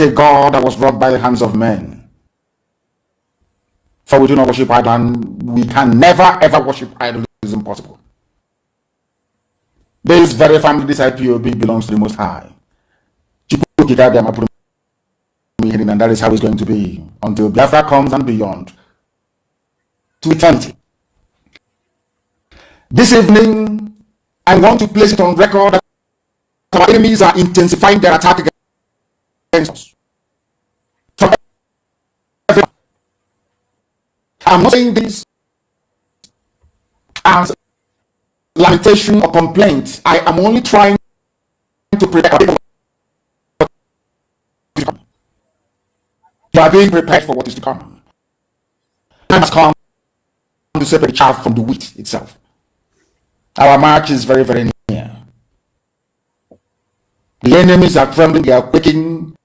not a God that was wrought by the hands of men. For we do not worship idol, and we can never ever worship idol. It is impossible. This very family, this IPOB, belongs to the Most High. And that is how it's going to be until Biafra comes and beyond to eternity. This evening, I want to place it on record that our enemies are intensifying their attack against us. I'm not saying this as lamentation or complaint. I am only trying to prepare. You are being prepared for what is to come. Time has come to separate the chaff from the wheat itself. Our march is very, very near. The enemies are trembling, they are quaking.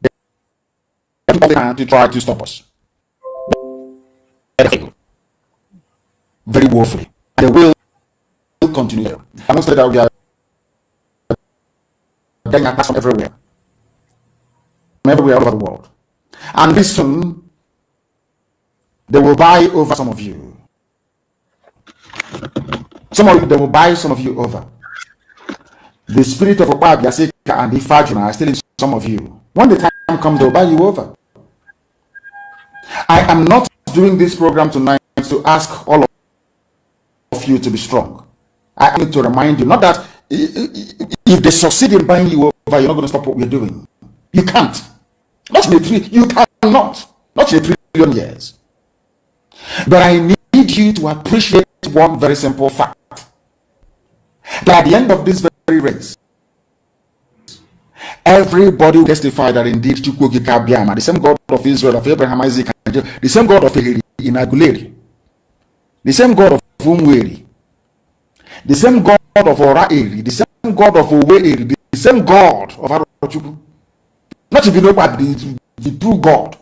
They are to try to stop us. Very woefully. And they will continue. I must say that we are getting attacks from everywhere. From everywhere all over the world. And this soon, they will buy over some of you. They will buy some of you over. The spirit of Okpa, Biaseka, and the Fajuna are still in some of you. When the time comes, they will buy you over. I am not doing this program tonight to ask all of you to be strong. I need to remind you, not that if they succeed in buying you over, you're not going to stop what we're doing. You can't. You cannot. Not in a 3 billion years. But I need you to appreciate one very simple fact. That at the end of this very race, everybody will testify that indeed the same God of Israel, of Abraham, Isaac, and Jacob, the same God of Inaguleri, the same God of Umweri, the same God of Oraeri, the same God of Oweri, the same God of Arochuku. Not if you know about the true God,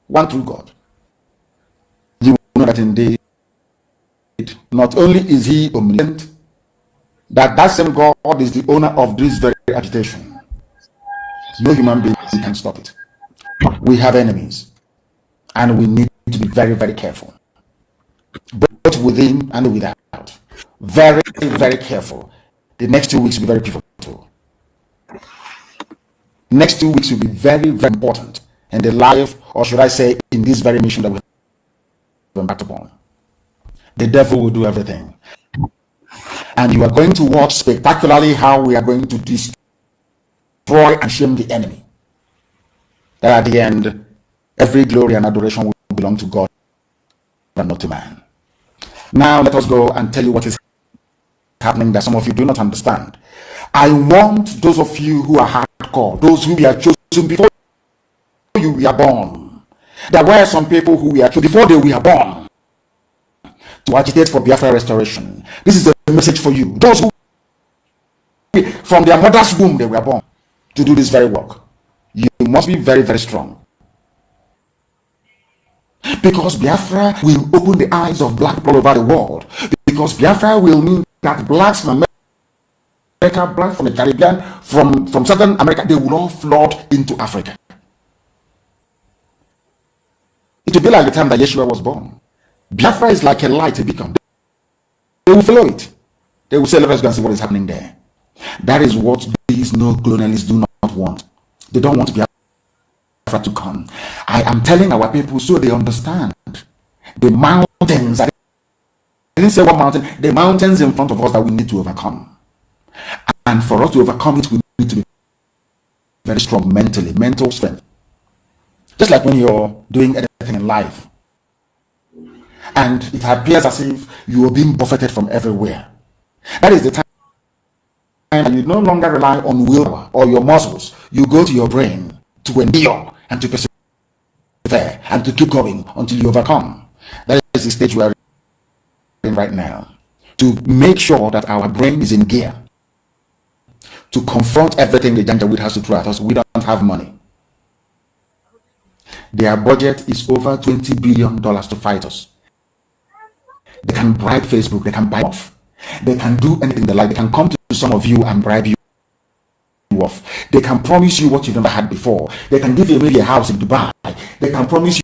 one true God. You will know that indeed, not only is he omnipotent, that same God is the owner of this very agitation. No human being can stop it. We have enemies, and we need to be very, very careful, both within and without. Very, very careful. The next 2 weeks will be very pivotal. Next 2 weeks will be very, very important in the life, or should I say, in this very mission that we have embarked upon. The devil will do everything. And you are going to watch spectacularly how we are going to destroy and shame the enemy. That at the end, every glory and adoration will belong to God and not to man. Now let us go and tell you what is happening that some of you do not understand. I want those of you who are hardcore, those who were chosen before you were born. There were some people who were chosen before they were born to agitate for Biafra restoration. This is a message for you. Those who from their mother's womb they were born to do this very work. You must be very, very strong. Because Biafra will open the eyes of black people all over the world. Because Biafra will mean that blacks from America, blacks from the Caribbean, from Southern America, they will all flood into Africa. It will be like the time that Yeshua was born. Biafra is like a light, a beacon. They will follow it. They will say, let us go and see what is happening there. That is what these no-colonialists do not want. They don't want Biafra to come. I am telling our people so they understand. The mountains, I didn't say what mountain, the mountains in front of us that we need to overcome. And for us to overcome it, we need to be very strong mentally, mental strength. Just like when you're doing anything in life, and it appears as if you are being buffeted from everywhere. That is the time you no longer rely on willpower or your muscles. You go to your brain to endure and to persevere and to keep going until you overcome. That is the stage we are in right now. To make sure that our brain is in gear to confront everything the Janjaweed has to throw at us. We don't have money. Their budget is over $20 billion to fight us. They can bribe Facebook, they can buy off. They can do anything they like. They can come to some of you and bribe you of. They can promise you what you've never had before. They can give you maybe a house in Dubai. They can promise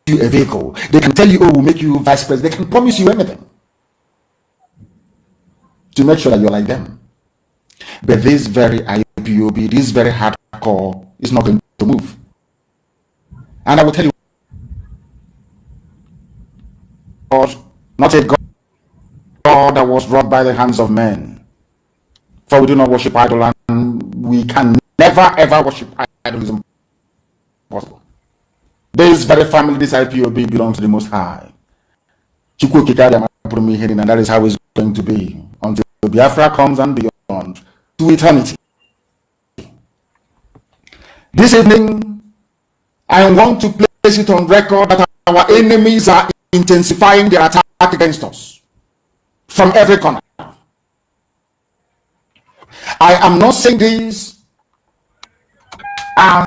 you a vehicle. They can tell you, oh, we'll make you vice president. They can promise you anything to make sure that you're like them. But this very IPOB, this very hardcore is not going to move. And I will tell you, God, not a God that was wrought by the hands of men. For we do not worship idol, and we can never ever worship idolism possible. This very family, this IPOB, belongs to the Most High. And that is how it's going to be until Biafra comes and beyond to eternity. This evening, I want to place it on record that our enemies are intensifying their attack against us from every corner. I am not saying this as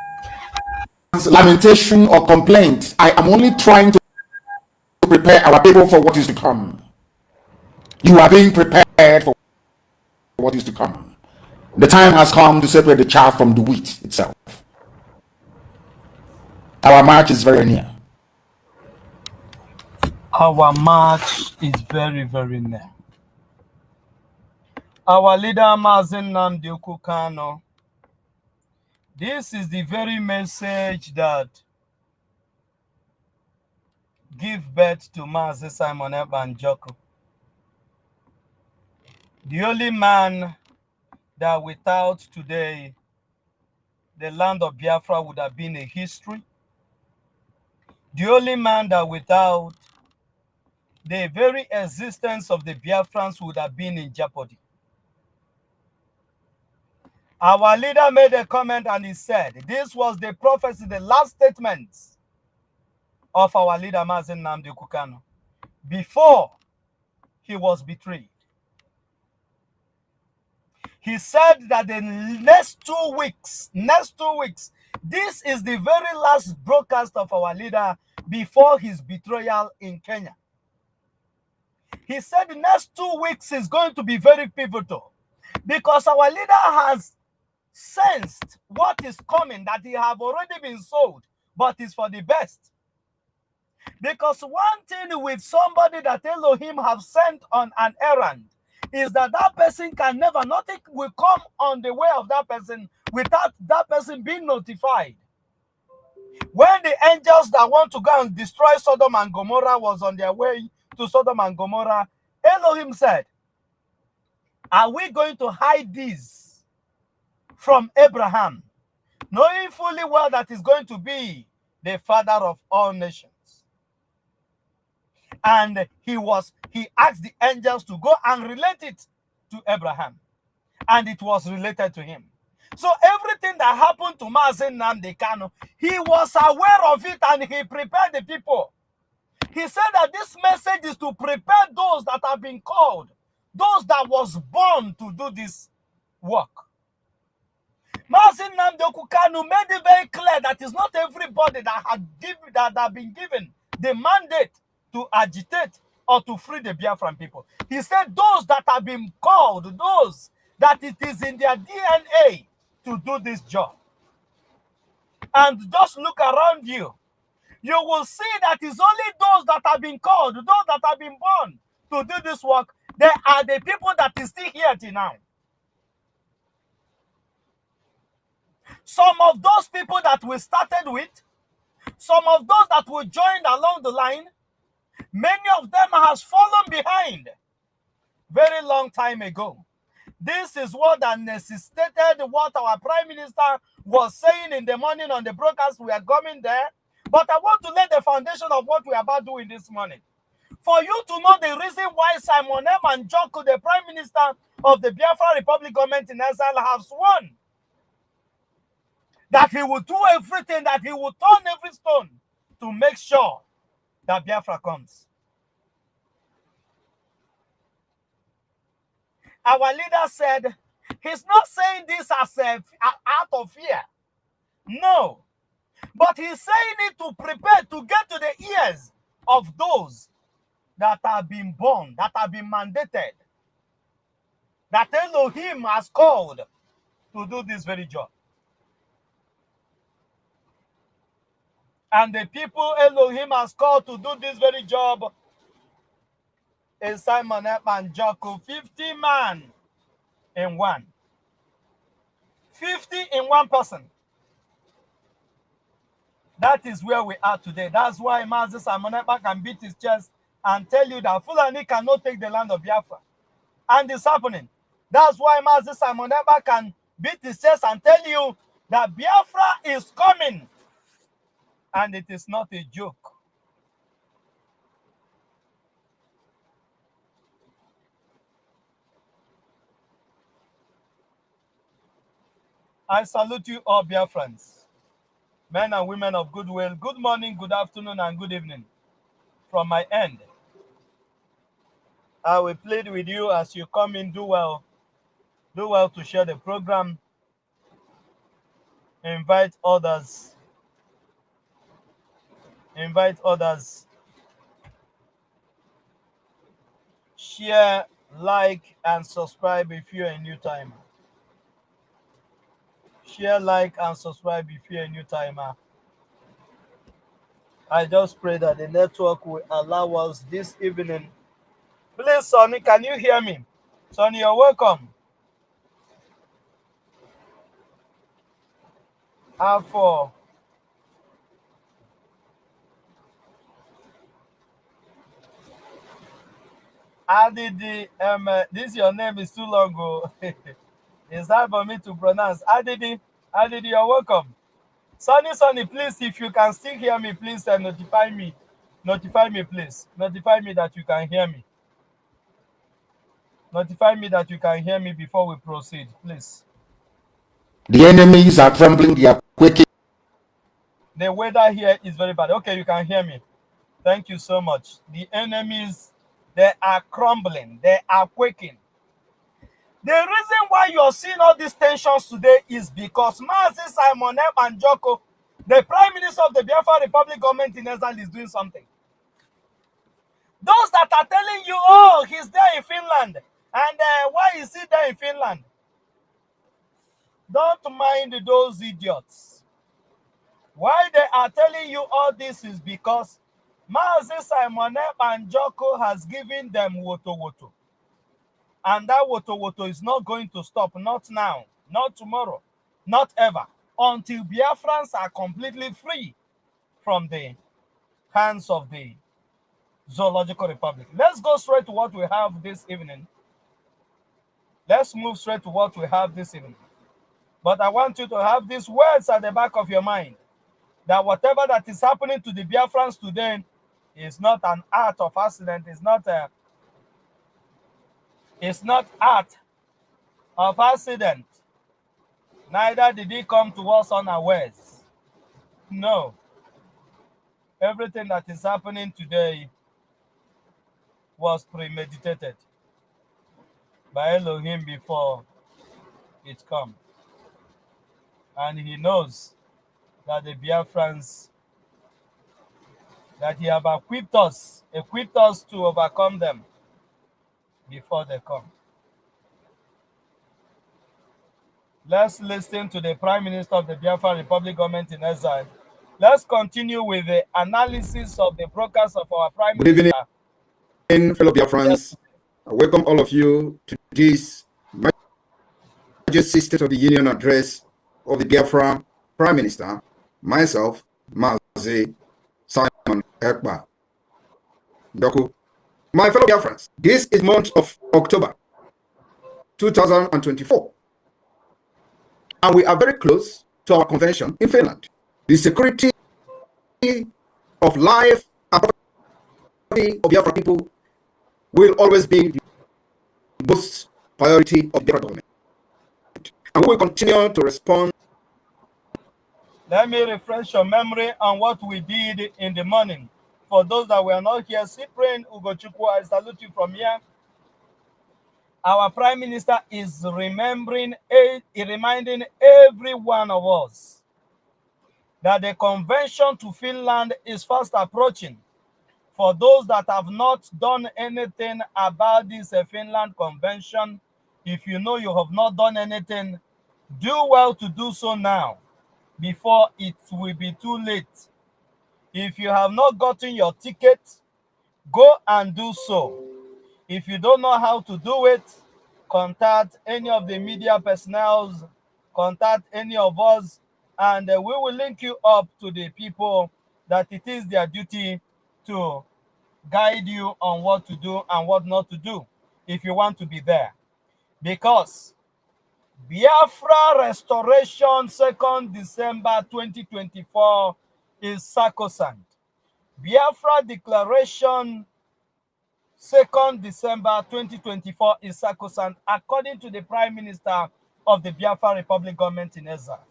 lamentation or complaint. I am only trying to prepare our people for what is to come. You are being prepared for what is to come. The time has come to separate the chaff from the wheat itself. Our march is very near. Our march is very, very near. Our leader, Mazen Nnamdi Kanu, this is the very message that give birth to Mazen Simon Ekpa Njoku. The only man that without today, the land of Biafra would have been a history. The only man that without the very existence of the Biafrans would have been in jeopardy. Our leader made a comment and he said, this was the prophecy, the last statement of our leader, Mazen Nnamdi Kanu, before he was betrayed. He said that the next 2 weeks, this is the very last broadcast of our leader before his betrayal in Kenya. He said the next 2 weeks is going to be very pivotal because our leader has sensed what is coming, that he have already been sold, but it's for the best. Because one thing with somebody that Elohim have sent on an errand is that that person can never, nothing will come on the way of that person without that person being notified. When the angels that want to go and destroy Sodom and Gomorrah was on their way to Sodom and Gomorrah, Elohim said, are we going to hide this from Abraham, knowing fully well that he's going to be the father of all nations? And he asked the angels to go and relate it to Abraham, and it was related to him. So everything that happened to Mazen Nnamdi Kanu, he was aware of it and he prepared the people. He said that this message is to prepare those that have been called, those that was born to do this work. Mazen Nnamdi Kanu made it very clear that it's not everybody that have been given the mandate to agitate or to free the Biafran people. He said those that have been called, those that it is in their DNA to do this job. And just look around you. You will see that it's only those that have been called, those that have been born to do this work. They are the people that is still here till now. Some of those people that we started with, some of those that we joined along the line, many of them has fallen behind very long time ago. This is what that necessitated what our Prime Minister was saying in the morning on the broadcast. We are coming there. But I want to lay the foundation of what we are about doing this morning. For you to know the reason why Simon Ekpa Njoku, the Prime Minister of the Biafra Republic government in exile, has sworn that he will do everything, that he will turn every stone to make sure that Biafra comes. Our leader said he's not saying this as out of fear. No. But he's saying it to prepare to get to the ears of those that have been born, that have been mandated, that Elohim has called to do this very job. And the people Elohim has called to do this very job is Simon Ekpa and Joko, 50 man in one. 50 in one person. That is where we are today. That's why Mazi Simon Ekpa can beat his chest and tell you that Fulani cannot take the land of Biafra. And it's happening. That's why Mazi Simon Ekpa can beat his chest and tell you that Biafra is coming. And it is not a joke. I salute you all, Biafrans, men and women of goodwill. Good morning, good afternoon, and good evening. From my end, I will plead with you as you come in. Do well to share the program. Invite others. Share, like, and subscribe if you're a new timer. Share, like, and subscribe if you're a new timer. I just pray that the network will allow us this evening. Please, Sonny, can you hear me? Sonny, you're welcome. For Adidi, this your name is too long ago. It's hard for me to pronounce. Adidi, you're welcome. Sonny, please, if you can still hear me, please notify me. Notify me, please. Notify me that you can hear me. Notify me that you can hear me before we proceed, please. The enemies are trembling, they are quaking. The weather here is very bad. Okay, you can hear me. Thank you so much. The enemies, they are crumbling. They are quaking. The reason why you're seeing all these tensions today is because Mazi Simon Ekpa and Joko, the Prime Minister of the Biafra Republic government in exile, is doing something. Those that are telling you, oh, he's there in Finland, and why is he there in Finland? Don't mind those idiots. Why they are telling you all this is because Mazi Simon Ekpa and Joko has given them woto. And that woto is not going to stop, not now, not tomorrow, not ever, until Biafrans are completely free from the hands of the Zoological Republic. Let's go straight to what we have this evening. Let's move straight to what we have this evening. But I want you to have these words at the back of your mind, that whatever that is happening to the Biafrans today is not an act of accident, it's not act of accident. Neither did he come to us unawares. No. Everything that is happening today was premeditated by Elohim before it come. And he knows that the Biafrans, that he have equipped us to overcome them before they come. Let's listen to the Prime Minister of the Biafra Republic government in exile. Let's continue with the analysis of the broadcast of our Prime Minister. Good evening, fellow Biafrans. Yes. I welcome all of you to this Majesty State of the Union address of the Biafra Prime Minister, myself, Mazi Simon Ekpa. Doku. My fellow Biafrans, this is month of October 2024. And we are very close to our convention in Finland. The security of life and property of Biafra people will always be the most priority of the Biafra government. And we will continue to respond. Let me refresh your memory on what we did in the morning. For those that were not here, Cyprian Ugochukwu, I salute you from here. Our Prime Minister is reminding every one of us that the convention to Finland is fast approaching. For those that have not done anything about this Finland convention, if you know you have not done anything, Do well to do so now before it will be too late. If you have not gotten your ticket, go and do so. If you don't know how to do it, contact any of the media personnel, contact any of us, and we will link you up to the people that it is their duty to guide you on what to do and what not to do if you want to be there. Because Biafra Restoration 2nd December 2024 is sacrosanct. Biafra Declaration 2nd December 2024 is sacrosanct, according to the Prime Minister of the Biafra Republic government in exile.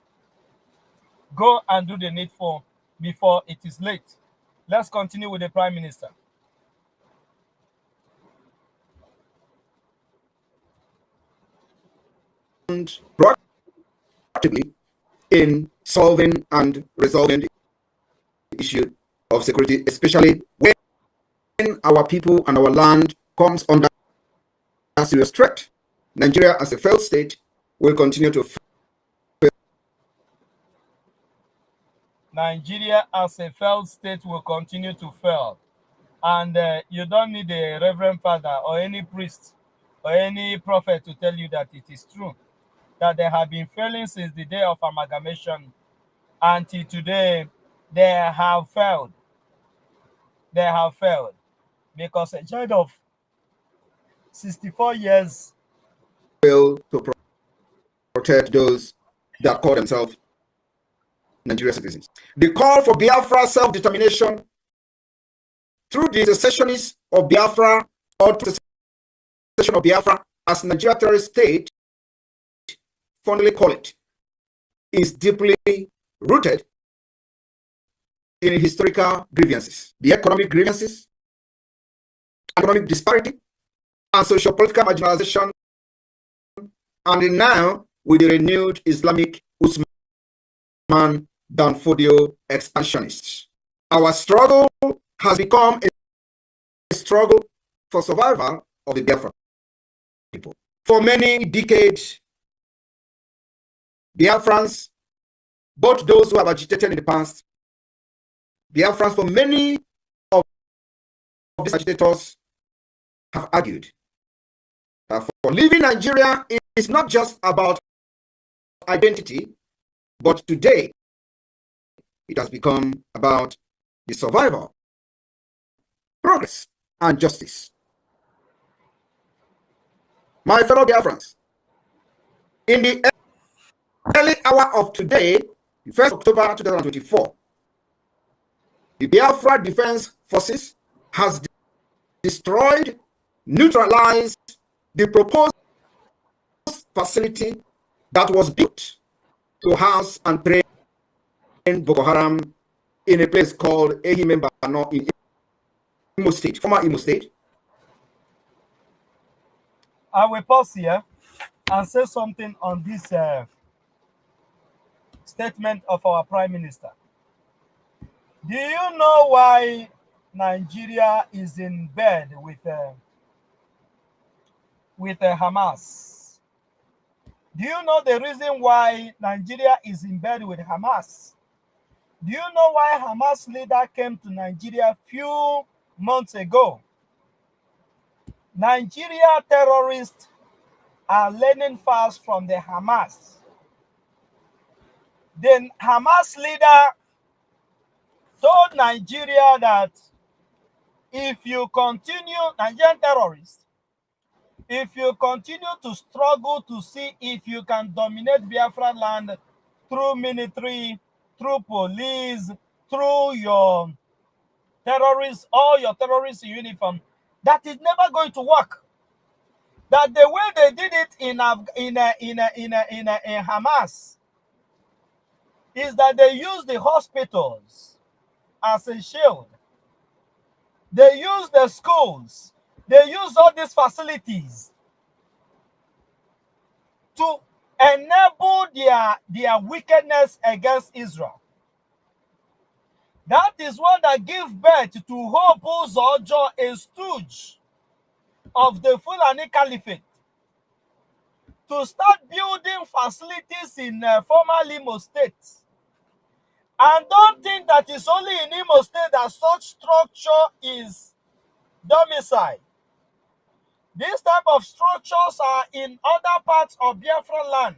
Go and do the needful before it is late. Let's continue with the Prime Minister. Proactively in solving and resolving the issue of security, especially when our people and our land comes under serious threat. Nigeria, as a failed state, will continue to fail. Nigeria, as a failed state, will continue to fail. And you don't need a reverend father or any priest or any prophet to tell you that it is true. That they have been failing since the day of amalgamation until today. They have failed. They have failed because a child of 64 years Fail to protect those that call themselves Nigerian citizens. The call for Biafra self-determination through the secessionists of Biafra or the secession of Biafra as Nigeria terrorist state, fondly call it, is deeply rooted in historical grievances, the economic grievances, economic disparity, and socio-political marginalization, and now with the renewed Islamic Usman Danfodio expansionists. Our struggle has become a struggle for survival of the Biafran people. For many decades, Biafrans, both those who have agitated in the past, Biafrans, for many of these agitators, have argued that for leaving Nigeria is not just about identity, but today it has become about the survival, progress, and justice. My fellow Biafrans, in the early hour of today, the 1st October 2024, the Biafra Defense Forces has destroyed, neutralized the proposed facility that was built to house and train Boko Haram in a place called Ehimembano in Imo State, former Imo State. I will pause here and say something on this statement of our Prime Minister. Do you know why Nigeria is in bed with Hamas? Do you know the reason why Nigeria is in bed with Hamas? Do you know why Hamas leader came to Nigeria a few months ago? Nigeria terrorists are learning fast from the Hamas. The Hamas leader told Nigeria that if you continue, Nigerian terrorists, if you continue to struggle to see if you can dominate Biafra land through military, through police, through your terrorists, all your terrorists in uniform, that is never going to work. That the way they did it in Hamas is that they use the hospitals as a shield. They use the schools. They use all these facilities to enable their wickedness against Israel. That is what that gives birth to Hope Uzojo, a stooge of the Fulani Caliphate, to start building facilities in former Imo State. And don't think that it's only in Imo State that such structure is domiciled. These type of structures are in other parts of Biafra land.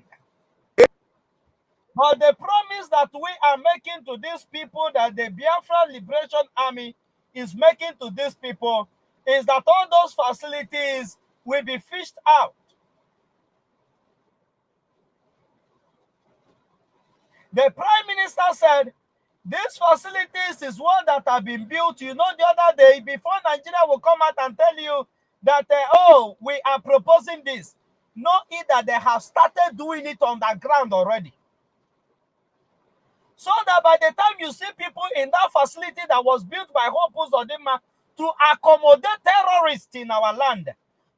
But the promise that we are making to these people, that the Biafra Liberation Army is making to these people, is that all those facilities will be fished out. The Prime Minister said, these facilities is one that have been built. You know, the other day, before Nigeria will come out and tell you that, oh, we are proposing this. Know it that they have started doing it on the ground already. So that by the time you see people in that facility that was built by Hopus Odima to accommodate terrorists in our land,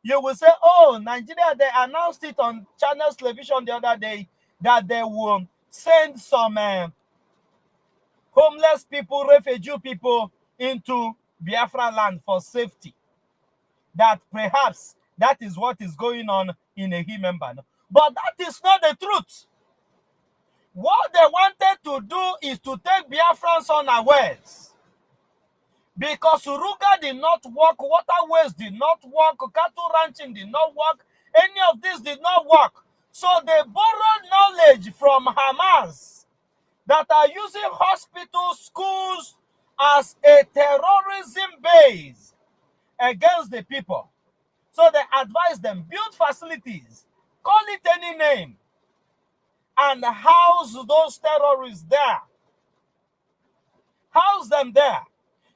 you will say, oh, Nigeria, they announced it on Channels Television the other day that they will send some homeless people, refugee people into Biafra land for safety. That perhaps that is what is going on in Ehimemba. But that is not the truth. What they wanted to do is to take Biafrans unawares. Because Uruga did not work, waterways did not work, cattle ranching did not work, any of this did not work. So they borrowed knowledge from Hamas that are using hospitals, schools as a terrorism base against the people. So they advised them, build facilities, call it any name, and house those terrorists there. House them there.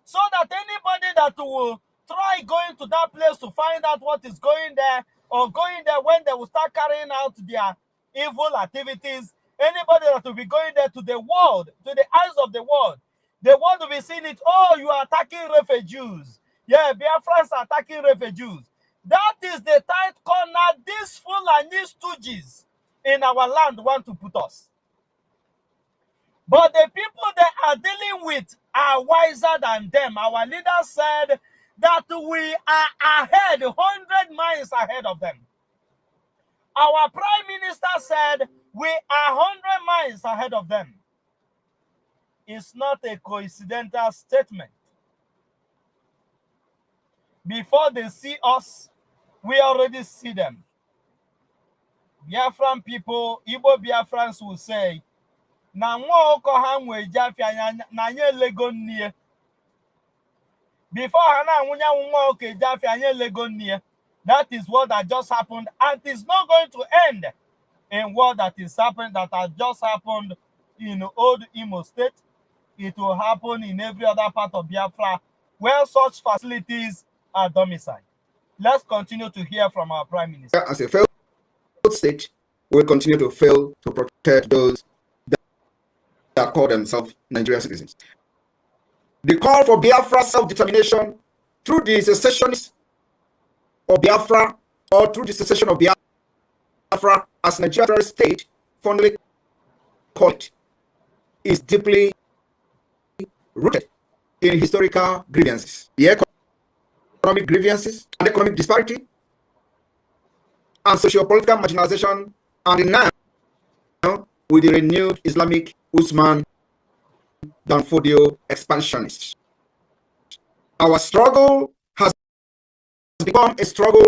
So that anybody that will try going to that place to find out what is going there, or going there when they will start carrying out their evil activities, anybody that will be going there to the world, to the eyes of the world will be seeing it, oh, you are attacking refugees. Yeah, Biafrans are attacking refugees. That is the tight corner these Fulani stooges in our land want to put us. But the people they are dealing with are wiser than them. Our leader said that we are ahead, 100 miles ahead of them. Our Prime Minister said we are 100 miles ahead of them. It's not a coincidental statement. Before they see us, we already see them. Biafran people, Igbo Biafrans will say, na nwa oko ha nwe jafia na nye lego nnie. Before ha na nwunya nwa oko jafia nye lego nnie. That is what that just happened, and it's not going to end in what that is happening, that has just happened in old Imo State. It will happen in every other part of Biafra where such facilities are domiciled. Let's continue to hear from our Prime Minister. As a failed state, we will continue to fail to protect those that call themselves Nigerian citizens. The call for Biafra self-determination through the secessionists of Biafra, or through the secession of Biafra as Nigerian state, fondly call it, is deeply rooted in historical grievances, the economic grievances, and economic disparity, and socio-political marginalization, and now with the renewed Islamic Usman Danfodio expansionists. Our struggle has become a struggle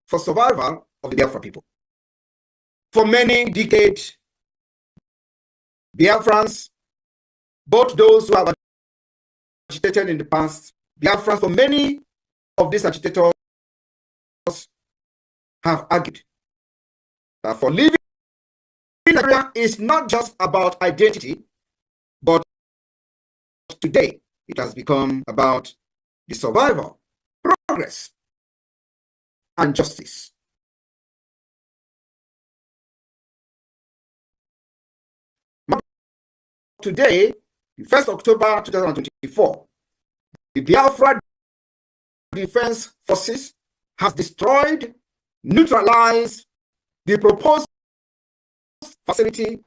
for survival of the Biafra people. For many decades, Biafrans, both those who have agitated in the past, Biafrans, for many of these agitators have argued that for living in Nigeria is not just about identity, but today it has become about the survival, progress, and justice. Today, the 1st October 2024, the Biafra Defense Forces has destroyed, neutralized the proposed facility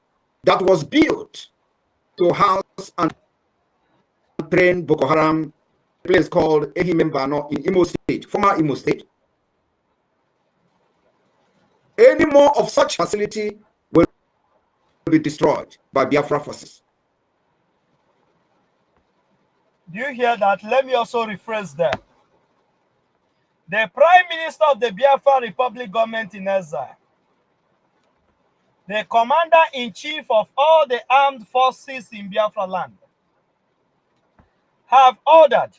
that was built to house and train Boko Haram, a place called Ehimembano in Imo State, former Imo State. any more of such facility will be destroyed by Biafra forces. Do you hear that? Let me also rephrase that. The Prime Minister of the Biafra Republic government in exile, the Commander-in-Chief of all the armed forces in Biafra land, have ordered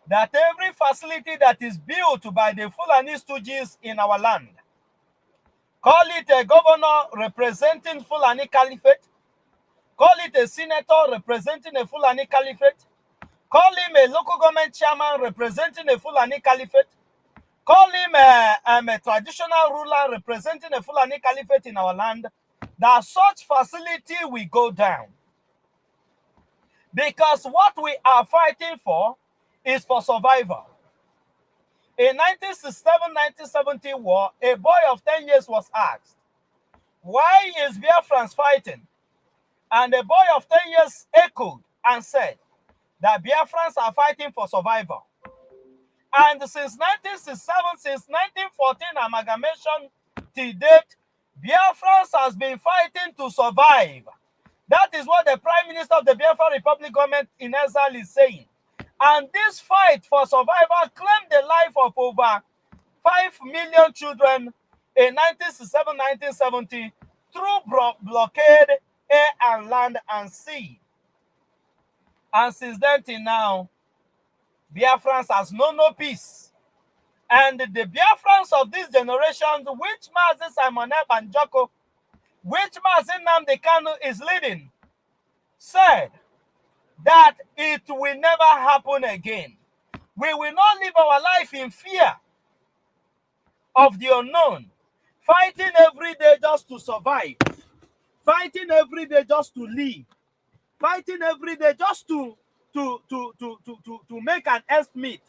that every facility that is built by the Fulani stooges in our land, call it a governor representing Fulani Caliphate, call it a senator representing a Fulani Caliphate, call him a local government chairman representing a Fulani Caliphate, call him a traditional ruler representing a Fulani Caliphate in our land, that such facility will go down. Because what we are fighting for is for survival. In 1967-1970 war, a boy of 10 years was asked, why is Biafrans fighting? And a boy of 10 years echoed and said that Biafrans are fighting for survival. And since 1967, since 1914 amalgamation to date, Biafrans has been fighting to survive. That is what the Prime Minister of the Biafra Republic government in exile is saying. And this fight for survival claimed the life of over 5 million children in 1967-1970 through blockade, air and land and sea. And since then till now, Biafrans has known no peace. And the Biafrans of this generation, which Mazi Simon and Joko, which Mazi Nnamdi Kanu is leading, said that it will never happen again. We will not live our life in fear of the unknown, fighting every day just to survive, fighting every day just to live, fighting every day just to make an ends meet,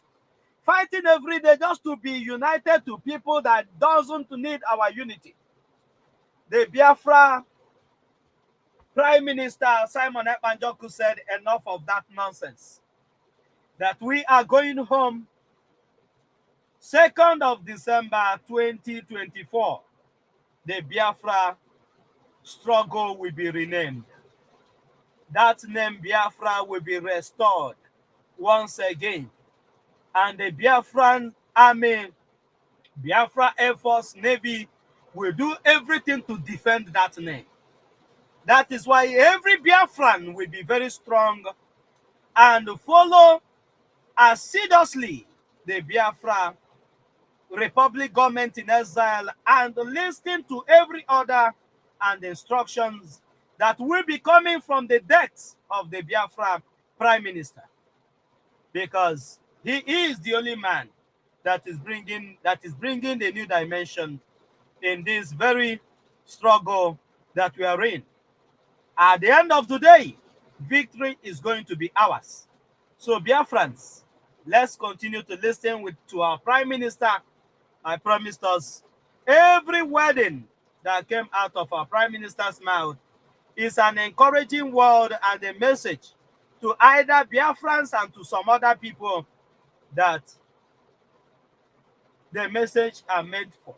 fighting every day just to be united to people that doesn't need our unity. The Biafra Prime Minister Simon Ekpanjoku said enough of that nonsense. That we are going home 2nd of December 2024. The Biafra struggle will be renamed. That name Biafra will be restored once again. And the Biafran Army, Biafra Air Force, Navy will do everything to defend that name. That is why every Biafran will be very strong and follow assiduously the Biafra Republic government in exile and listen to every order and instructions that will be coming from the decks of the Biafra Prime Minister. Because he is the only man that is bringing the new dimension in this very struggle that we are in. At the end of the day, victory is going to be ours. So Biafrans, let's continue to listen to our Prime Minister. I promised us every wedding that came out of our Prime Minister's mouth is an encouraging word and a message to either Biafrans and to some other people that the message are meant for.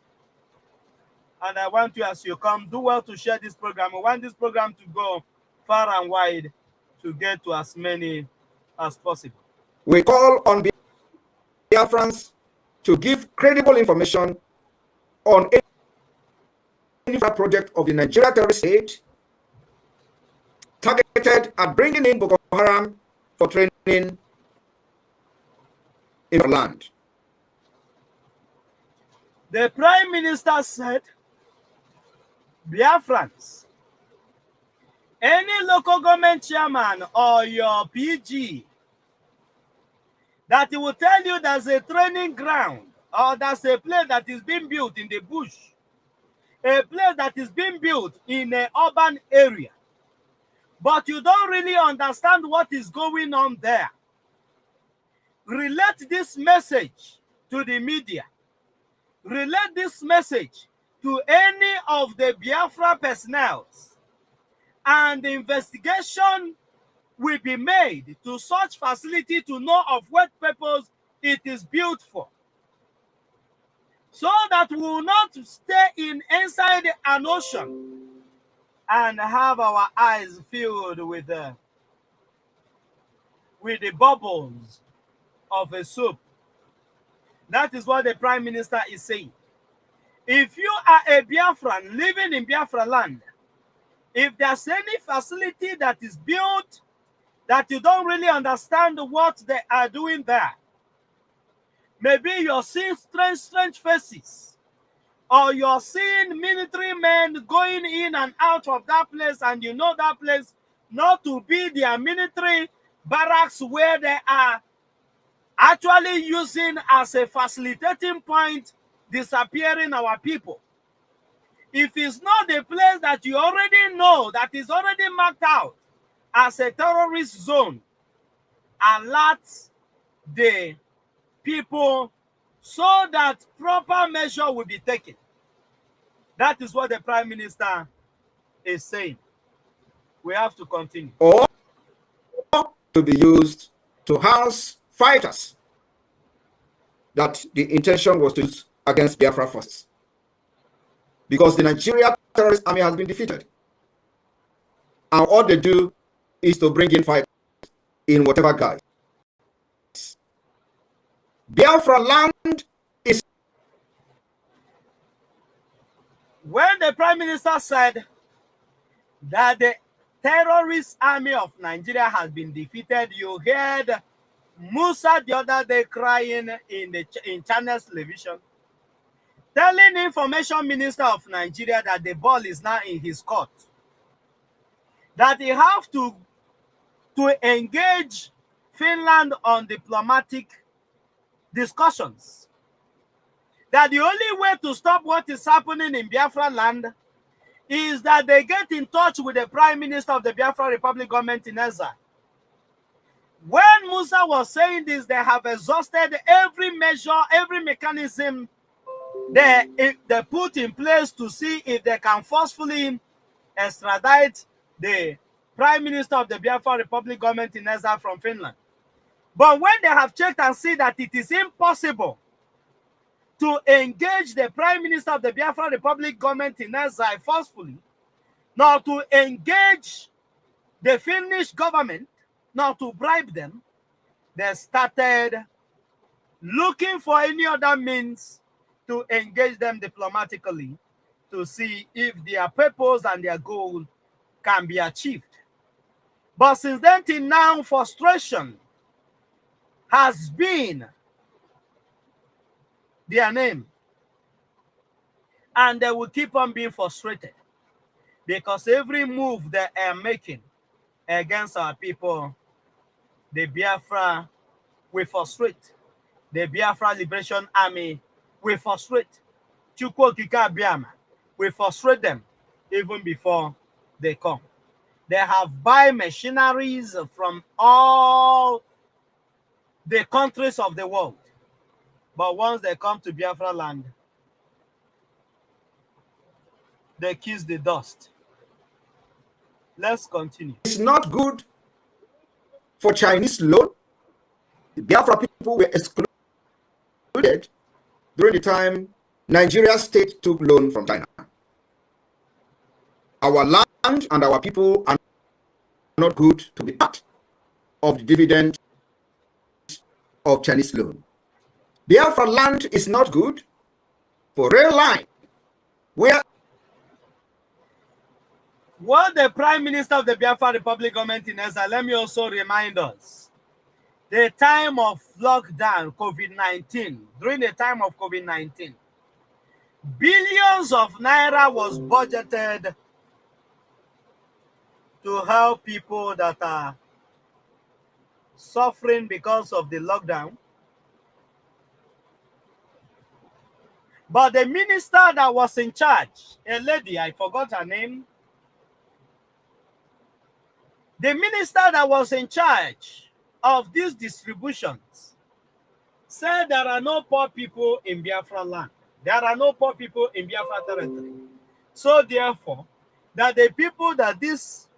And I want you, as you come, do well to share this program. I want this program to go far and wide to get to as many as possible. We call on Biafrans to give credible information on any project of the Nigeria terrorist state targeted at bringing in Boko Haram for training in our land. The Prime Minister said, Biafrans, any local government chairman or your PG that will tell you there's a training ground or there's a place that is being built in the bush, a place that is being built in an urban area, but you don't really understand what is going on there, relate this message to the media. Relate this message to any of the Biafra personnel, and the investigation will be made to such facility to know of what purpose it is built for. so that we will not stay inside an ocean and have our eyes filled with the bubbles of a soup. That is what the Prime Minister is saying. If you are a Biafran living in Biafra land, if there's any facility that is built that you don't really understand what they are doing there, maybe you're seeing strange faces, or you're seeing military men going in and out of that place, and you know that place not to be their military barracks where they are actually using as a facilitating point disappearing our people. If it's not the place that you already know, that is already marked out as a terrorist zone, alert the people so that proper measure will be taken. That is what the Prime Minister is saying. We have to continue. Or to be used to house fighters that the intention was to use against Biafra forces. Because the Nigeria terrorist army has been defeated. And all they do is to bring in fighters in whatever guise. Biafra land is... When the Prime Minister said that the terrorist army of Nigeria has been defeated, you heard Musa the other day crying in Channels television, telling Information Minister of Nigeria that the ball is now in his court, that he have to engage Finland on diplomatic discussions, that the only way to stop what is happening in Biafra land is that they get in touch with the Prime Minister of the Biafra Republic government in exile. When Musa was saying this, they have exhausted every measure, every mechanism they put in place to see if they can forcefully extradite the Prime Minister of the Biafra Republic government in exile from Finland. But when they have checked and see that it is impossible to engage the Prime Minister of the Biafra Republic government in exile forcefully, nor to engage the Finnish government, nor to bribe them, they started looking for any other means to engage them diplomatically to see if their purpose and their goal can be achieved. But since then till now, frustration has been their name. And they will keep on being frustrated because every move they are making against our people, the Biafra will frustrate. The Biafra Liberation Army will frustrate. Chukwu Okike Abiama will frustrate them even before they come. They have buy machineries from all the countries of the world. But once they come to Biafra land, they kiss the dust. Let's continue. It's not good for Chinese loan. The Biafra people were excluded during the time Nigeria state took loan from China. Our land and our people are not good to be part of the dividend of Chinese loan. Biafra land is not good for rail line, where what the Prime Minister of the Biafra Republic government in exile, let me also remind us, the time of lockdown, COVID-19, during the time of COVID-19, billions of naira was budgeted to help people that are suffering because of the lockdown. But the minister that was in charge, a lady, I forgot her name, the minister that was in charge of these distributions said there are no poor people in Biafra land. There are no poor people in Biafra territory. So therefore, that the people that this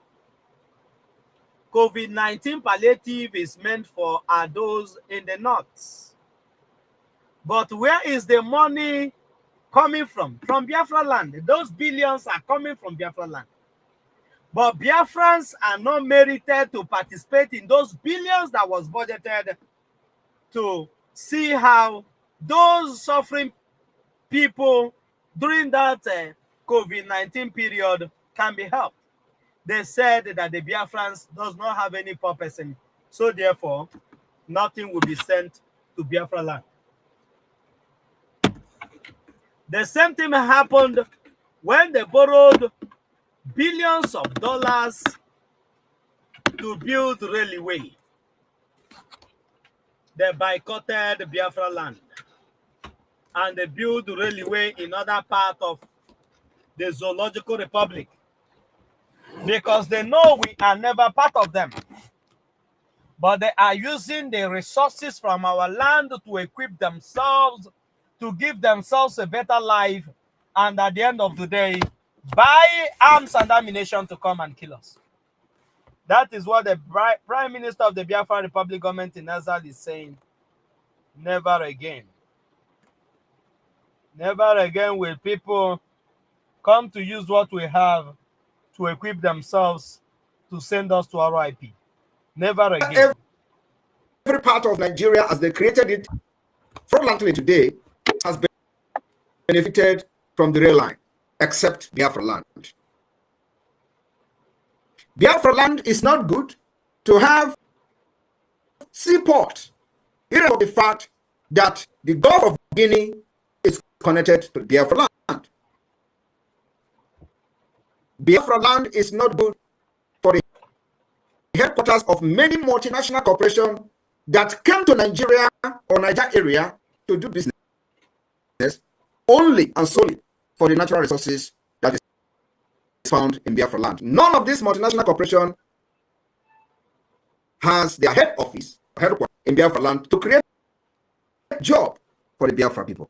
COVID-19 palliative is meant for are those in the north. But where is the money coming from Biafra land. Those billions are coming from Biafra land. But Biafrans are not merited to participate in those billions that was budgeted to see how those suffering people during that COVID-19 period can be helped. They said that the Biafrans does not have any purpose in it. So therefore, nothing will be sent to Biafra land. The same thing happened when they borrowed billions of dollars to build railway. They boycotted Biafra land and they built railway in other parts of the Zoological Republic because they know we are never part of them. But they are using the resources from our land to equip themselves, to give themselves a better life, and at the end of the day, buy arms and ammunition to come and kill us. That is what the Prime Minister of the Biafra Republic government in exile is saying. Never again. Never again will people come to use what we have to equip themselves to send us to RIP. Never again. Every part of Nigeria, as they created it fraudulently today, has benefited from the rail line, except Biafra land. Biafra land is not good to have seaport, irrespective of the fact that the Gulf of Guinea is connected to Biafra land. Biafra land is not good for the headquarters of many multinational corporations that came to Nigeria or Niger area to do business only and solely for the natural resources that is found in Biafra land. None of these multinational corporations has their head office, headquarters in Biafra land to create a job for the Biafra people.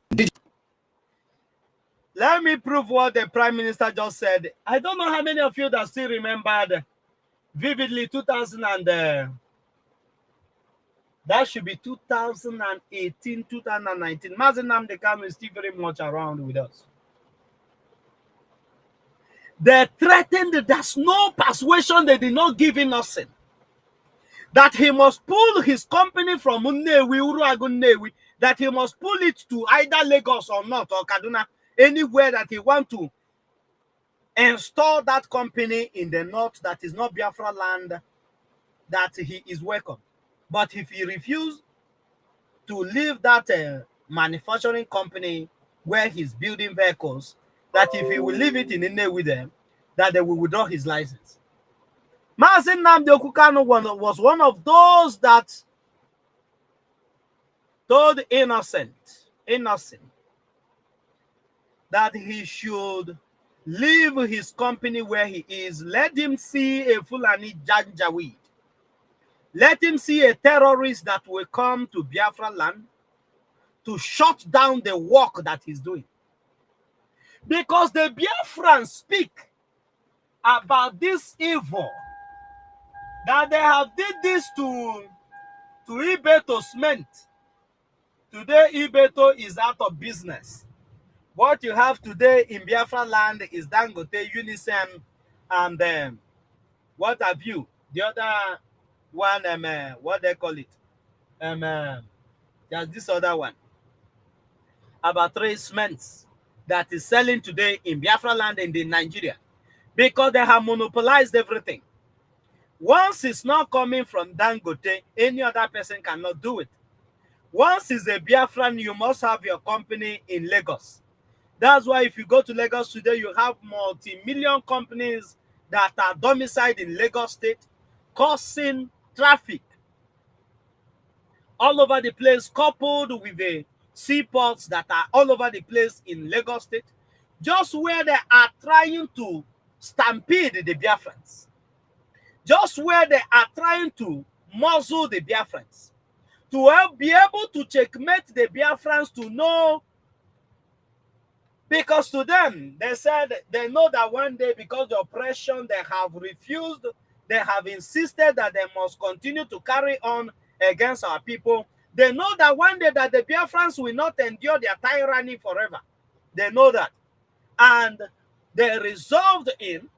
Let me prove what the Prime Minister just said. I don't know how many of you that still remembered vividly 2000 and that should be 2018, 2019. Mazi Nnamdi Kanu is still very much around with us. They threatened, there's no persuasion, they did not give him nothing. That he must pull his company from Nnewi, Uruagun Nnewi, that he must pull it to either Lagos or not, or Kaduna, anywhere that he want to install that company in the north that is not Biafra land, that he is welcome. But if he refused to leave that manufacturing company where he's building vehicles, that if he will leave it in Nnewi with them, that they will withdraw his license. Mazi Nnamdi Kanu was one of those that told innocent that he should leave his company where he is. Let him see a Fulani Janjaweed. Let him see a terrorist that will come to Biafra land to shut down the work that he's doing. Because the Biafrans speak about this evil, that they have did this to Ibeto Cement. Today, Ibeto is out of business. What you have today in Biafra land is Dangote, Unicem, and what have you? The other one, what they call it? There's this other one. About 3 cements that is selling today in Biafra land and in Nigeria. Because they have monopolized everything. Once it's not coming from Dangote, any other person cannot do it. Once it's a Biafran, you must have your company in Lagos. That's why if you go to Lagos today, you have multi-million companies that are domiciled in Lagos State, causing traffic all over the place, coupled with the seaports that are all over the place in Lagos State, just where they are trying to stampede the Biafrans, just where they are trying to muzzle the Biafrans, to be able to checkmate the Biafrans, to know. Because to them, they said they know that one day, because of the oppression, they have refused, they have insisted that they must continue to carry on against our people. They know that one day that the Biafrans will not endure their tyranny forever. They know that. And they resolved in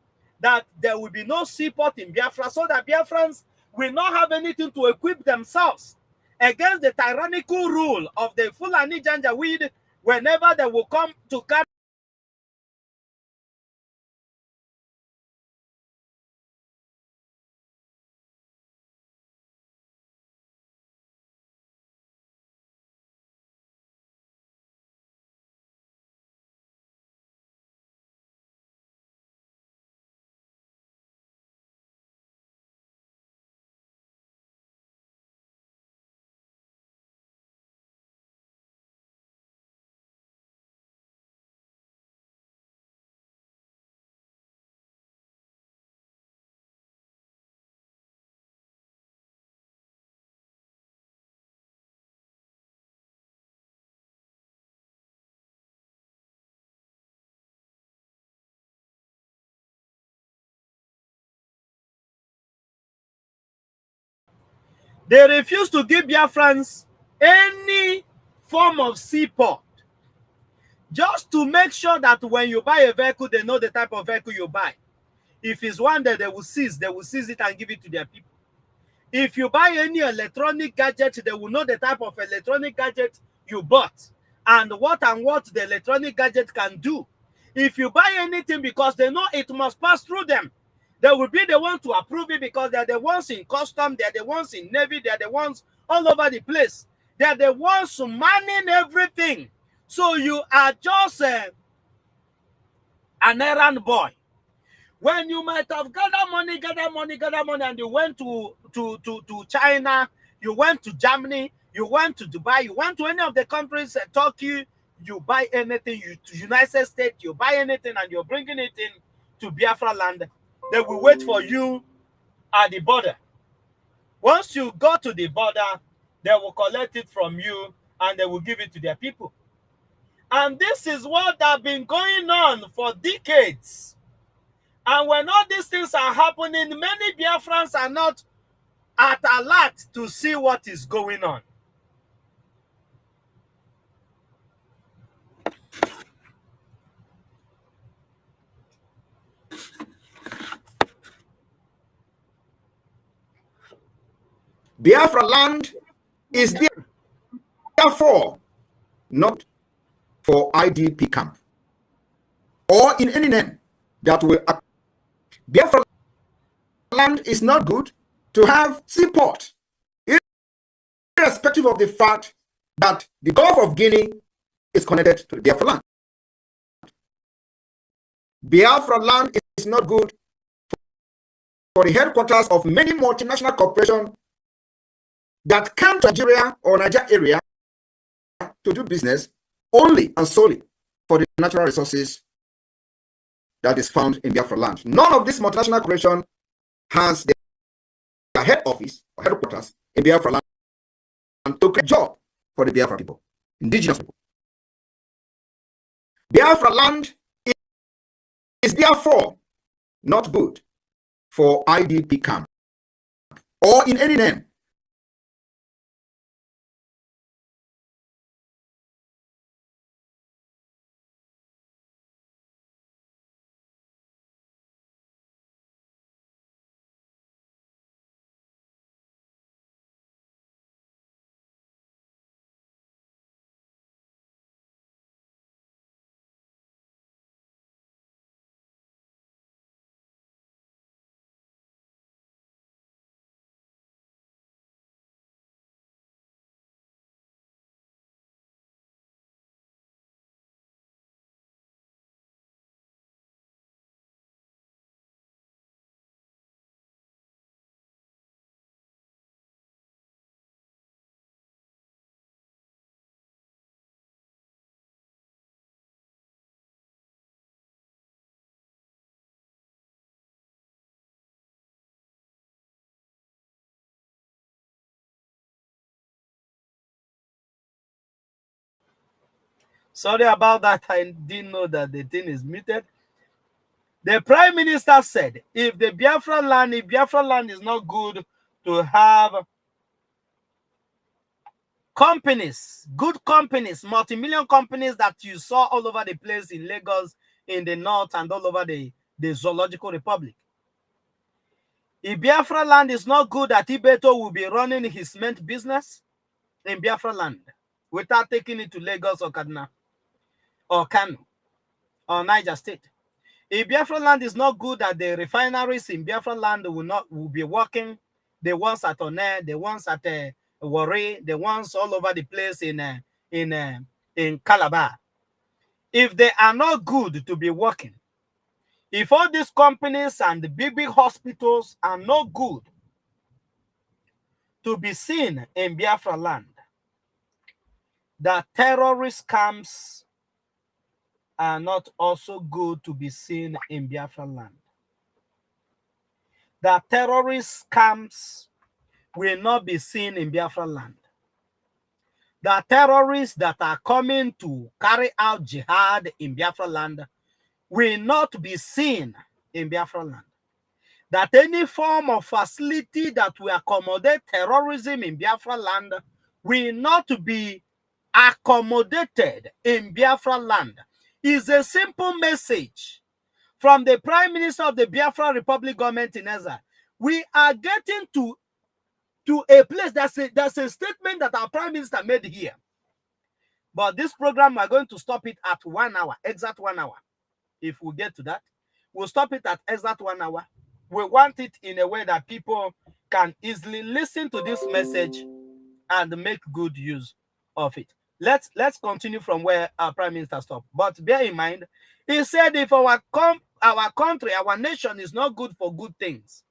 that there will be no seaport in Biafra, so that Biafrans will not have anything to equip themselves against the tyrannical rule of the Fulani Janjaweed whenever they will come to carry. They refuse to give Biafrans any form of seaport, just to make sure that when you buy a vehicle, they know the type of vehicle you buy. If it's one that they will seize it and give it to their people. If you buy any electronic gadget, they will know the type of electronic gadget you bought and what the electronic gadget can do. If you buy anything, because they know it must pass through them, they will be the ones to approve it, because they're the ones in custom, they're the ones in Navy, they're the ones all over the place. They're the ones manning everything. So you are just an errand boy. When you might have gathered money, and you went to China, you went to Germany, you went to Dubai, you went to any of the countries, Turkey, you buy anything, you to United States, you buy anything, and you're bringing it in to Biafra land, they will wait for you at the border. Once you go to the border, they will collect it from you and they will give it to their people. And this is what has been going on for decades. And when all these things are happening, many Biafrans are not at alert to see what is going on. Biafra land is therefore not for IDP camp or in any name that will. Biafra land is not good to have seaport, irrespective of the fact that the Gulf of Guinea is connected to Biafra land. Biafra land is not good for the headquarters of many multinational corporations that come to Nigeria or Niger area to do business only and solely for the natural resources that is found in Biafra land. None of these multinational corporations has their head office or headquarters in Biafra land and to create a job for the Biafra people, indigenous people. Biafra land is therefore not good for IDP camp or in any name. Sorry about that. I didn't know that the thing is muted. The Prime Minister said, if Biafra land is not good to have companies, good companies, multi-million companies that you saw all over the place in Lagos, in the north, and all over the Zoological Republic. If Biafra land is not good, that Ibeto will be running his cement business in Biafra land without taking it to Lagos or Kaduna or Kano or Niger State. If Biafra land is not good, that the refineries in Biafra land will be working, the ones at One, the ones at Warri, the ones all over the place in Calabar. If they are not good to be working, if all these companies and the big hospitals are not good to be seen in Biafra land, the terrorist camps are not also good to be seen in Biafra land. The terrorist camps will not be seen in Biafra land. The terrorists that are coming to carry out jihad in Biafra land will not be seen in Biafra land. That any form of facility that will accommodate terrorism in Biafra land will not be accommodated in Biafra land is a simple message from the Prime Minister of the Biafra Republic government in Ezra. We are getting to a place that's a statement that our Prime Minister made here. But this program, we're going to stop it at 1 hour, exact 1 hour. If we get to that, we'll stop it at exact 1 hour. We want it in a way that people can easily listen to this message and make good use of it. Let's continue from where our Prime Minister stopped. But bear in mind, he said if our country, our nation is not good for good things,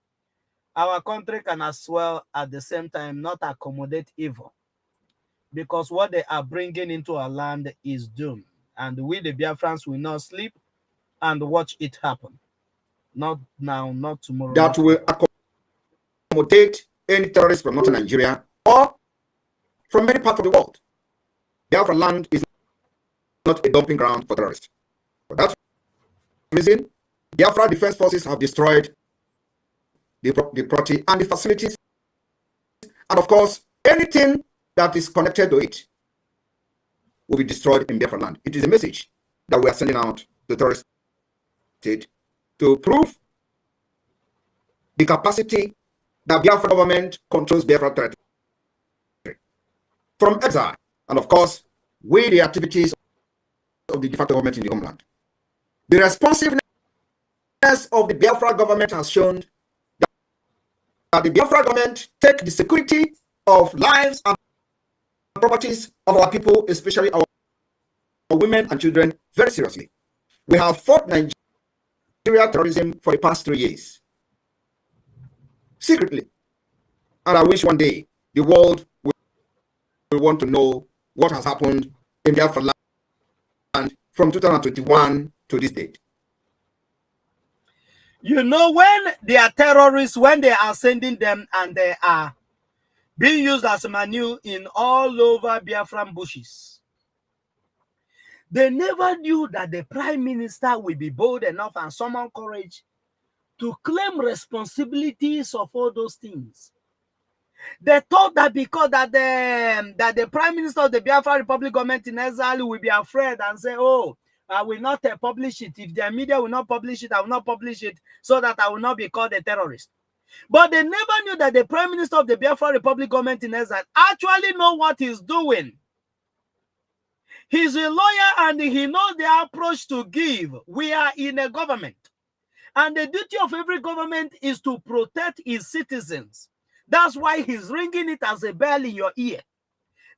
our country can as well at the same time not accommodate evil. Because what they are bringing into our land is doom. And we, the Biafrans, will not sleep and watch it happen. Not now, not tomorrow. That will accommodate any terrorists from northern Nigeria or from many parts of the world. Biafra land is not a dumping ground for terrorists. For that reason, Biafra Defense Forces have destroyed the property and the facilities, and of course, anything that is connected to it will be destroyed in Biafra land. It is a message that we are sending out to the terrorist state to prove the capacity that Biafra government controls Biafra territory from exile, and of course, with the activities of the de facto government in the homeland. The responsiveness of the Biafra government has shown that the Biafra government take the security of lives and properties of our people, especially our women and children, very seriously. We have fought Nigeria terrorism for the past 3 years, secretly. And I wish one day the world will want to know what has happened in Biafra land from 2021 to this date. You know, when they are terrorists, when they are sending them and they are being used as a manure in all over Biafran bushes, they never knew that the Prime Minister will be bold enough and summon courage to claim responsibilities of all those things. They thought that because that the Prime Minister of the Biafra Republic government in exile will be afraid and say, oh, I will not publish it. If their media will not publish it, I will not publish it so that I will not be called a terrorist. But they never knew that the Prime Minister of the Biafra Republic government in exile actually know what he's doing. He's a lawyer and he knows the approach to give. We are in a government. And the duty of every government is to protect its citizens. That's why he's ringing it as a bell in your ear.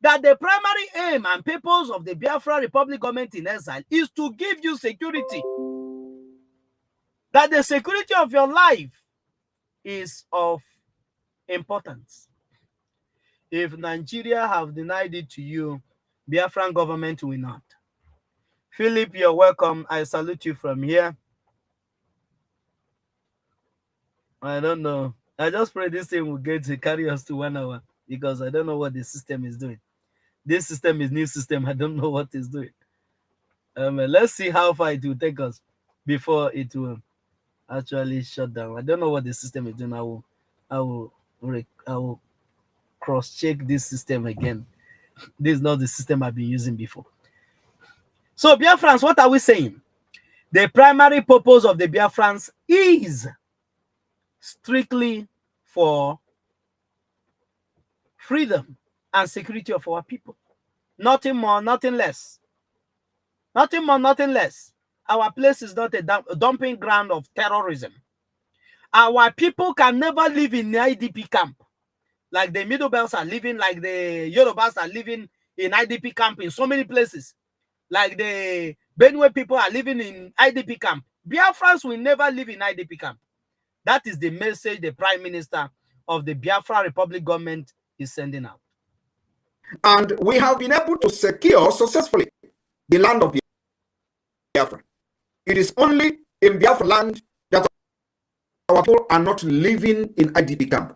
That the primary aim and purpose of the Biafra Republic government in exile is to give you security. That the security of your life is of importance. If Nigeria have denied it to you, Biafran government will not. Philip, you're welcome. I salute you from here. I don't know. I just pray this thing will get to carry us to 1 hour because I don't know what the system is doing. This system is new system. I don't know what it's doing. Let's see how far it will take us before it will actually shut down. I don't know what the system is doing. I will cross-check this system again This is not the system I've been using before. So, Biafrans, what are we saying? The primary purpose of the Biafrans is strictly for freedom and security of our people. Nothing more, nothing less. Nothing more, nothing less. Our place is not a dumping ground of terrorism. Our people can never live in the IDP camp. Like the Middle Belts are living, like the Yorubas are living in IDP camp in so many places. Like the Benue people are living in IDP camp. Biafrans will never live in IDP camp. That is the message the Prime Minister of the Biafra Republic government is sending out. And we have been able to secure successfully the land of Biafra. It is only in Biafra land that our people are not living in IDP camp.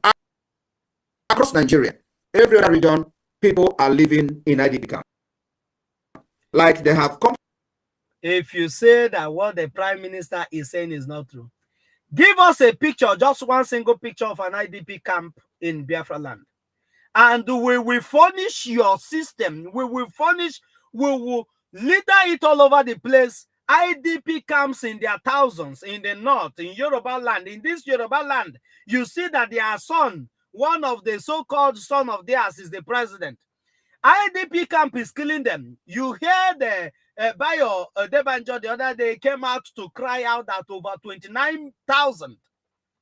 Across Nigeria, every other region, people are living in IDP camp. Like they have come. If you say that what the Prime Minister is saying is not true, give us a picture, just one single picture of an IDP camp in Biafra land. And we will furnish your system. We will litter it all over the place. IDP camps in their thousands in the north, in Yoruba land. In this Yoruba land, you see that their son, one of the so-called son of theirs, is the president. IDP camp is killing them. You hear the Bayo Debanjo the other day came out to cry out that over 29,000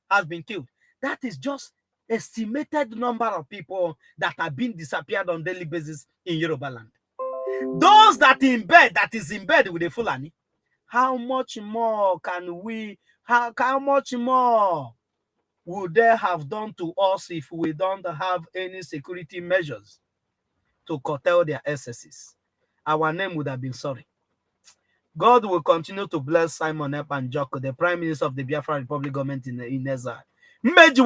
has been killed. That is just estimated number of people that have been disappeared on daily basis in Yoruba land. Those that is in bed with the Fulani, how much more can we, how much more would they have done to us if we don't have any security measures to curtail their excesses? Our name would have been sorry. God will continue to bless Simon Ekpa and Joko, the Prime Minister of the Biafra Republic government in exile. Let's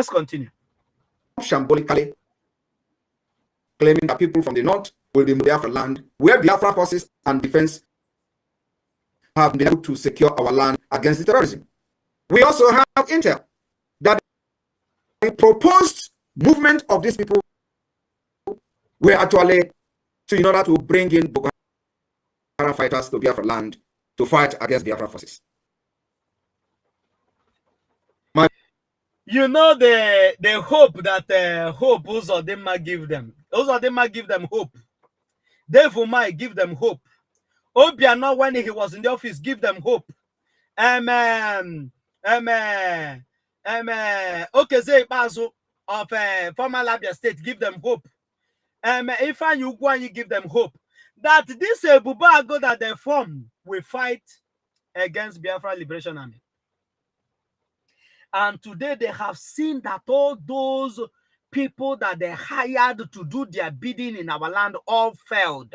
continue. Shambolically claiming that people from the north will be in Biafra land, where Biafra forces and defense have been able to secure our land against the terrorism. We also have intel that the proposed movement of these people were actually in order to bring in Boko Haram fighters to Biafra land to fight against Biafra forces. You know the hope that hope Uzodinma give them. Uzodinma give them hope. Dave Umai give them hope. Obiano, when he was in the office, give them hope. Okeze Bazo of former Labia State give them hope. Ifan Ugwani give them hope that this Bubago that they form will fight against Biafra Liberation Army. And today they have seen that all those people that they hired to do their bidding in our land all failed.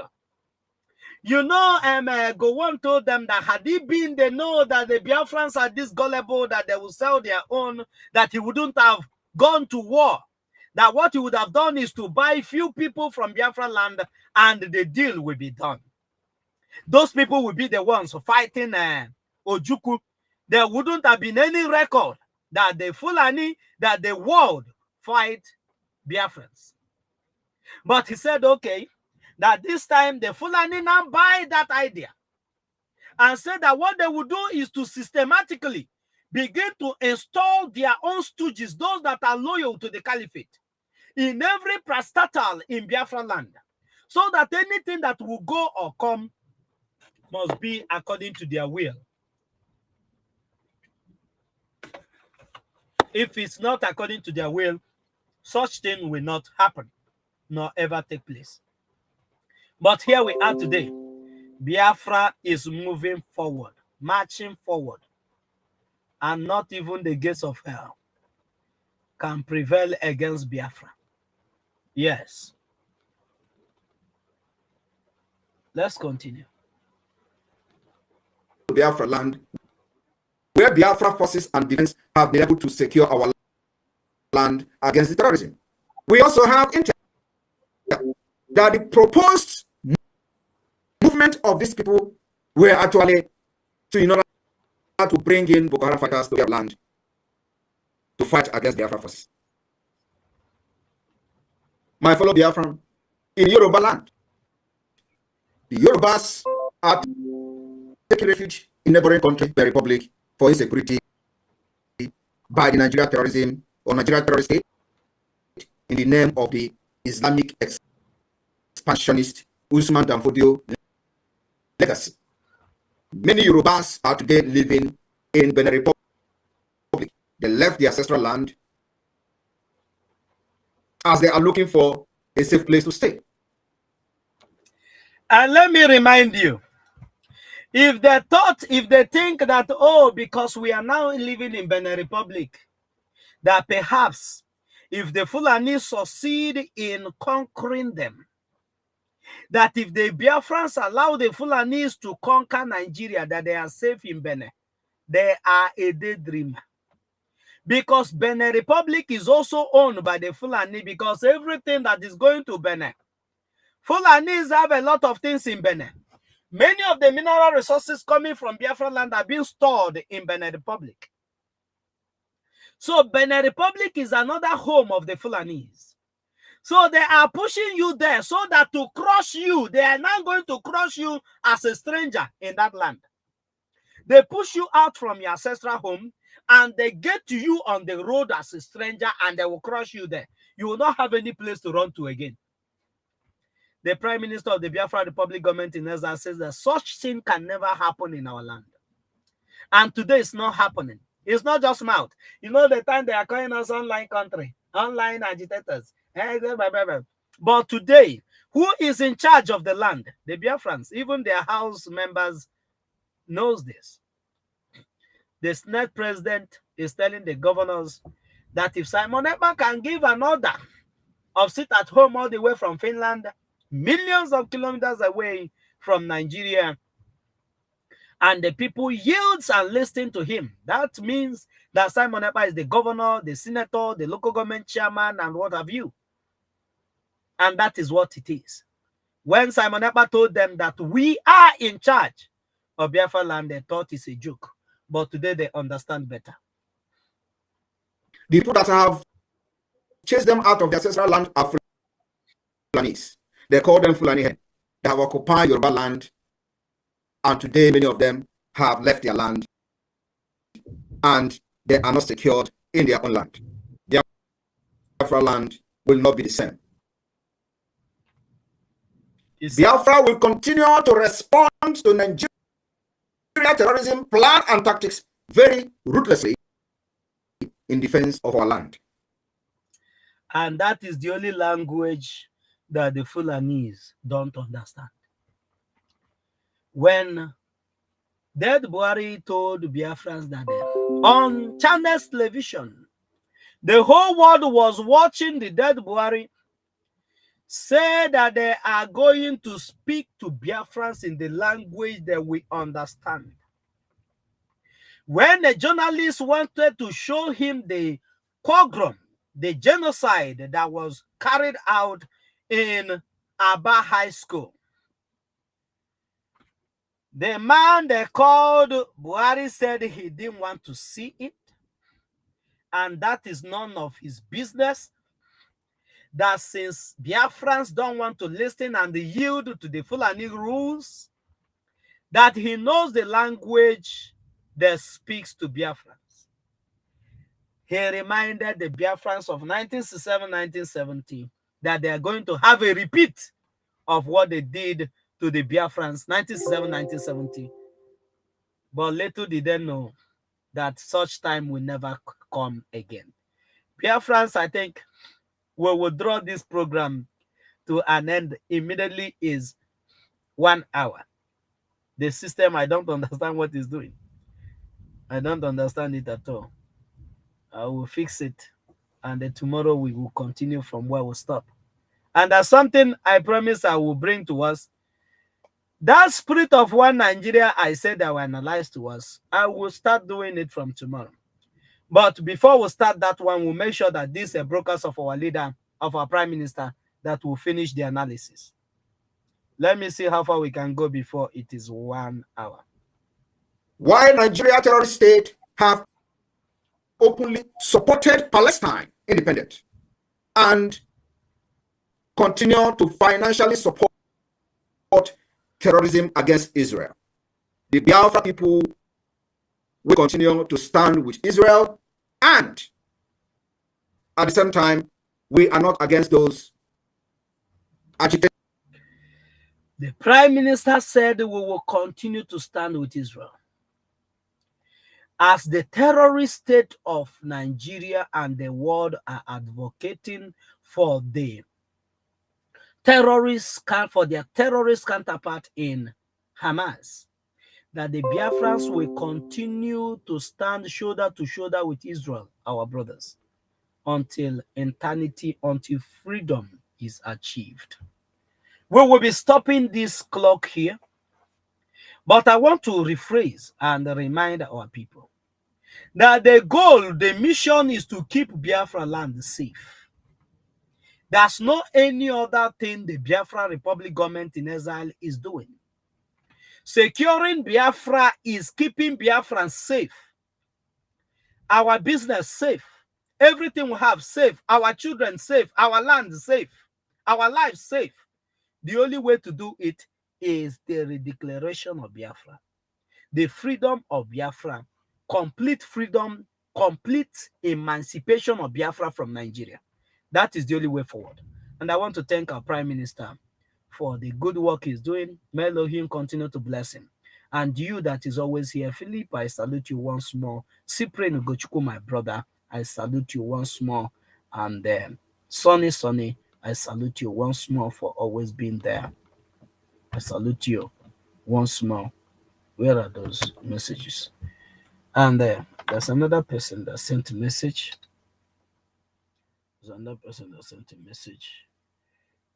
You know, Gowon told them that had he been, they know that the Biafrans are this gullible that they will sell their own, that he wouldn't have gone to war. That what he would have done is to buy few people from Biafra land and the deal will be done. Those people will be the ones fighting Ojukwu. There wouldn't have been any record that the Fulani, that the world fight Biafrans. But he said, okay, that this time the Fulani now buy that idea and said that what they would do is to systematically begin to install their own stooges, those that are loyal to the caliphate, in every parastatal in Biafra land, so that anything that will go or come must be according to their will. If it's not according to their will, such thing will not happen, nor ever take place. But here we are today. Biafra is moving forward, marching forward, and not even the gates of hell can prevail against Biafra. Yes. Let's continue. Biafra land, where Biafra forces and defense have been able to secure our land against the terrorism. We also have intel that the proposed movement of these people were actually in order to bring in Boko Haram fighters to their land to fight against Biafra forces. My fellow Biafran, in Yoruba land, the Yorubas are taking refuge in neighboring country, the Republic, for insecurity by the Nigeria terrorism or Nigeria terrorist state in the name of the Islamic expansionist Usman Danfodio legacy. Many Yorubas are today living in Benin Republic. They left their ancestral land as they are looking for a safe place to stay. And let me remind you, if they think that, oh, because we are now living in Benin Republic, that perhaps if the Fulani succeed in conquering them, that if the Biafrans allow the Fulanis to conquer Nigeria, that they are safe in Benin, they are a daydreamer. Because Benin Republic is also owned by the Fulani, because everything that is going to Benin, Fulanis have a lot of things in Benin. Many of the mineral resources coming from Biafra land are being stored in Benin Republic. So Benin Republic is another home of the Fulanis. So they are pushing you there so that to crush you, they are now going to crush you as a stranger in that land. They push you out from your ancestral home and they get to you on the road as a stranger and they will crush you there. You will not have any place to run to again. The Prime Minister of the Biafra Republic government in Ezra says that such thing can never happen in our land. And today it's not happening. It's not just mouth. You know the time they are calling us online country, online agitators. But today, who is in charge of the land? The Biafrans. Even their house members knows this. The Senate president is telling the governors that if Simon Ekpa can give an order of sit at home all the way from Finland, millions of kilometers away from Nigeria, and the people yields and listen to him, that means that Simon Ekpa is the governor, the senator, the local government chairman, and what have you. And that is what it is. When Simon Ekpa told them that we are in charge of Biafra land, they thought it's a joke. But today they understand better. The people that have chased them out of their ancestral land are Fulanis. They call them Fulani Hen. They have occupied Yoruba land, and today many of them have left their land and they are not secured in their own land. Their Biafra land will not be the same. Biafra will continue to respond to Nigeria terrorism plan and tactics very ruthlessly in defense of our land. And that is the only language that the Fulanese don't understand. When Dead Buhari told Biafrans that on Channels television, the whole world was watching the Dead Buhari say that they are going to speak to Biafrans in the language that we understand. When a journalist wanted to show him the pogrom, the genocide that was carried out in Aba High School, the man they called Buhari said he didn't want to see it, and that is none of his business. That since Biafrans don't want to listen and yield to the Fulani rules, that he knows the language that speaks to Biafrans. He reminded the Biafrans of 1967-1970 that they are going to have a repeat of what they did to the Biafrans 1967-1970. But little did they know that such time will never come again. Biafrans, I think, we will draw this program to an end immediately. Is 1 hour. The system, I don't understand what it's doing. I don't understand it at all. I will fix it, and then tomorrow we will continue from where we stop. And that's something I promise I will bring to us. That spirit of one Nigeria I said I will analyze to us, I will start doing it from tomorrow. But before we start that one, we'll make sure that these are brokers of our leader, of our prime minister, that will finish the analysis. Let me see how far we can go before it is 1 hour. Why Nigeria terrorist state have openly supported Palestine independent and continue to financially support terrorism against Israel. The Biafra people will continue to stand with Israel, and at the same time, we are not against those agitated. The Prime Minister said we will continue to stand with Israel. As the terrorist state of Nigeria and the world are advocating for their terrorist counterpart in Hamas, that the Biafrans will continue to stand shoulder to shoulder with Israel, our brothers, until eternity, until freedom is achieved. We will be stopping this clock here, but I want to rephrase and remind our people that the goal, the mission is to keep Biafra land safe. There's no any other thing the Biafra Republic government in exile is doing. Securing Biafra is keeping Biafrans safe, our business safe, everything we have safe, our children safe, our land safe, our lives safe. The only way to do it is the redeclaration of Biafra, the freedom of Biafra, complete freedom, complete emancipation of Biafra from Nigeria. That is the only way forward. And I want to thank our Prime Minister for the good work he's doing. May Elohim continue to bless him. And you that is always here, Philip, I salute you once more. Cyprian Ugochukwu, my brother, I salute you once more. And Sonny, I salute you once more for always being there. I salute you once more. Where are those messages? And there's another person that sent a message. I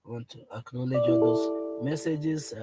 want to acknowledge all those messages.